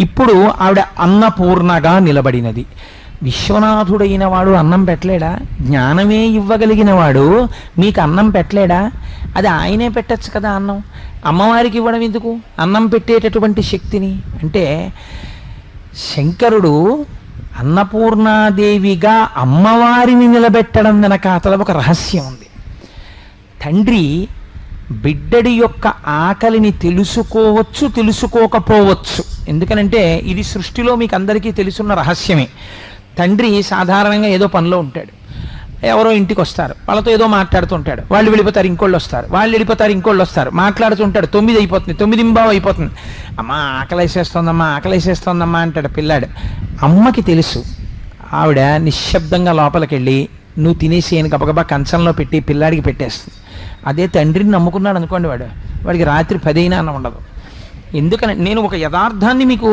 ఇప్పుడు ఆవిడ అన్నపూర్ణగా నిలబడినది. విశ్వనాథుడైన వాడు అన్నం పెట్టలేడా? జ్ఞానమే ఇవ్వగలిగిన వాడు మీకు అన్నం పెట్టలేడా? అది ఆయనే పెట్టచ్చు కదా అన్నం. అమ్మవారికి ఇవ్వడం ఎందుకు అన్నం పెట్టేటటువంటి శక్తిని? అంటే శంకరుడు అన్నపూర్ణాదేవిగా అమ్మవారిని నిలబెట్టడం వెనక అతల ఒక రహస్యం ఉంది. తండ్రి బిడ్డడి యొక్క ఆకలిని తెలుసుకోవచ్చు, తెలుసుకోకపోవచ్చు. ఎందుకనంటే ఇది సృష్టిలో మీకు అందరికీ తెలుసున్న రహస్యమే. తండ్రి సాధారణంగా ఏదో పనిలో ఉంటాడు, ఎవరో ఇంటికి వస్తారు, వాళ్ళతో ఏదో మాట్లాడుతుంటాడు, వాళ్ళు వెళ్ళిపోతారు, ఇంకోళ్ళు వస్తారు, వాళ్ళు వెళ్ళిపోతారు, ఇంకోళ్ళు వస్తారు, మాట్లాడుతుంటాడు. 9 అయిపోతుంది, 9:15 అయిపోతుంది. అమ్మ ఆకలేసేస్తోందమ్మా, ఆకలేసేస్తోందమ్మా అంటాడు పిల్లాడు. అమ్మకి తెలుసు. ఆవిడ నిశ్శబ్దంగా లోపలికి వెళ్ళి నువ్వు తినేసి అని గబగబా కంచంలో పెట్టి పిల్లాడికి పెట్టేస్తుంది. అదే తండ్రిని నమ్ముకున్నాడు అనుకోండి, వాడికి రాత్రి 10 అయినా అన్నం ఉండదు. ఎందుకని నేను ఒక యథార్థాన్ని మీకు